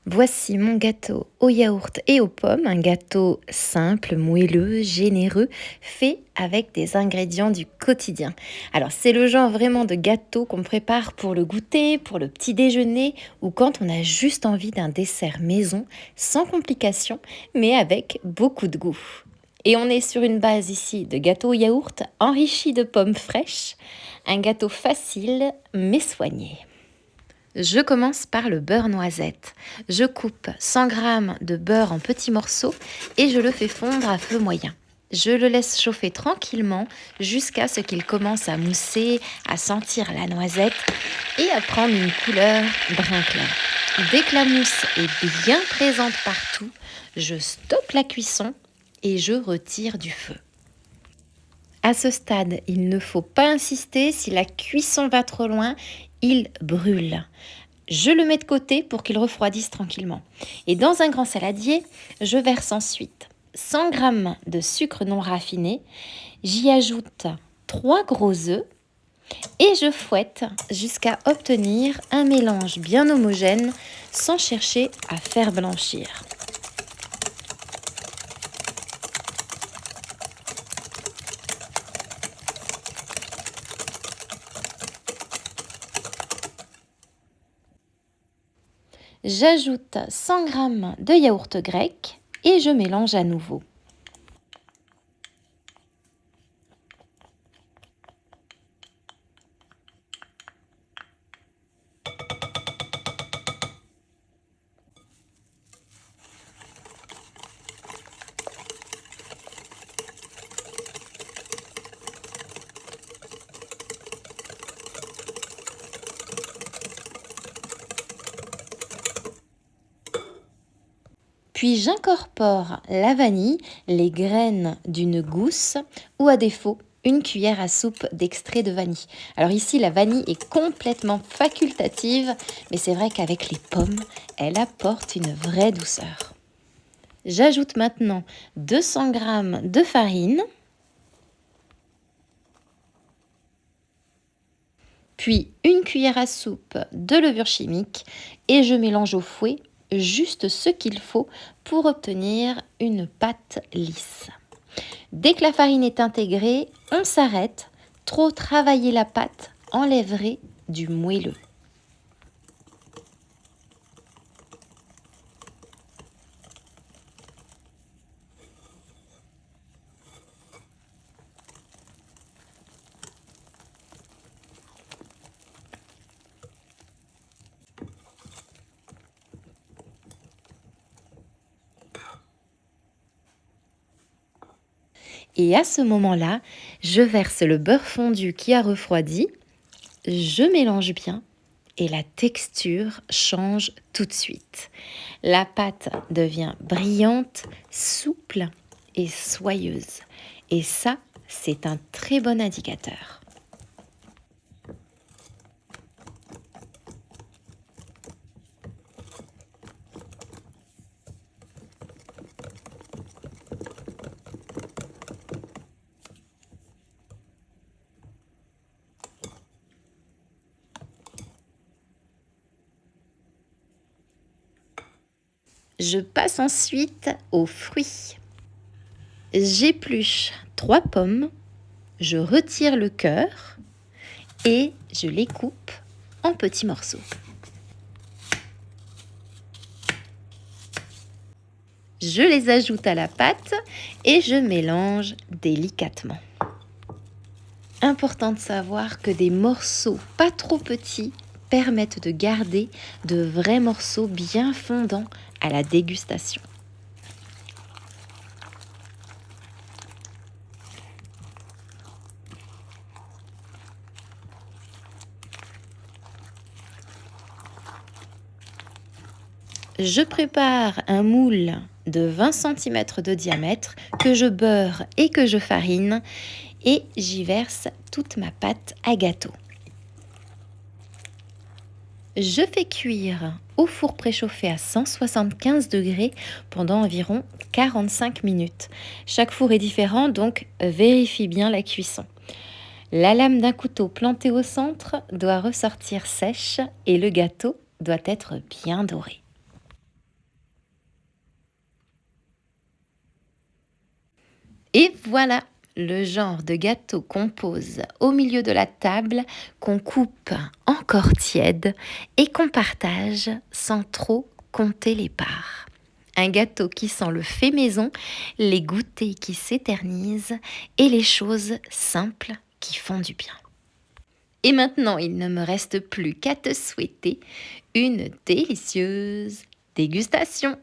Voici mon gâteau au yaourt et aux pommes, un gâteau simple, moelleux, généreux, fait avec des ingrédients du quotidien. Alors c'est le genre vraiment de gâteau qu'on prépare pour le goûter, pour le petit déjeuner ou quand on a juste envie d'un dessert maison, sans complications, mais avec beaucoup de goût. Et on est sur une base ici de gâteau au yaourt enrichi de pommes fraîches, un gâteau facile mais soigné. Je commence par le beurre noisette. Je coupe 100 g de beurre en petits morceaux et je le fais fondre à feu moyen. Je le laisse chauffer tranquillement jusqu'à ce qu'il commence à mousser, à sentir la noisette et à prendre une couleur brun clair. Dès que la mousse est bien présente partout, je stoppe la cuisson et je retire du feu. À ce stade, il ne faut pas insister, si la cuisson va trop loin, il brûle. Je le mets de côté pour qu'il refroidisse tranquillement. Et dans un grand saladier, je verse ensuite 100 g de sucre non raffiné. J'y ajoute 3 gros œufs et je fouette jusqu'à obtenir un mélange bien homogène sans chercher à faire blanchir. J'ajoute 100 g de yaourt grec et je mélange à nouveau. Puis j'incorpore la vanille, les graines d'une gousse ou à défaut une cuillère à soupe d'extrait de vanille. Alors ici la vanille est complètement facultative, mais c'est vrai qu'avec les pommes, elle apporte une vraie douceur. J'ajoute maintenant 200 g de farine, puis une cuillère à soupe de levure chimique et je mélange au fouet juste ce qu'il faut pour obtenir une pâte lisse. Dès que la farine est intégrée, on s'arrête. Trop travailler la pâte enlèverait du moelleux. Et à ce moment-là, je verse le beurre fondu qui a refroidi, je mélange bien et la texture change tout de suite. La pâte devient brillante, souple et soyeuse. Et ça, c'est un très bon indicateur. Je passe ensuite aux fruits. J'épluche 3 pommes, je retire le cœur et je les coupe en petits morceaux. Je les ajoute à la pâte et je mélange délicatement. Important de savoir que des morceaux pas trop petits permettent de garder de vrais morceaux bien fondants à la dégustation. Je prépare un moule de 20 cm de diamètre que je beurre et que je farine et j'y verse toute ma pâte à gâteau. Je fais cuire au four préchauffé à 175 degrés pendant environ 45 minutes. Chaque four est différent, donc vérifie bien la cuisson. La lame d'un couteau plantée au centre doit ressortir sèche et le gâteau doit être bien doré. Et voilà, le genre de gâteau qu'on pose au milieu de la table, qu'on coupe encore tiède et qu'on partage sans trop compter les parts. Un gâteau qui sent le fait maison, les goûters qui s'éternisent et les choses simples qui font du bien. Et maintenant, il ne me reste plus qu'à te souhaiter une délicieuse dégustation.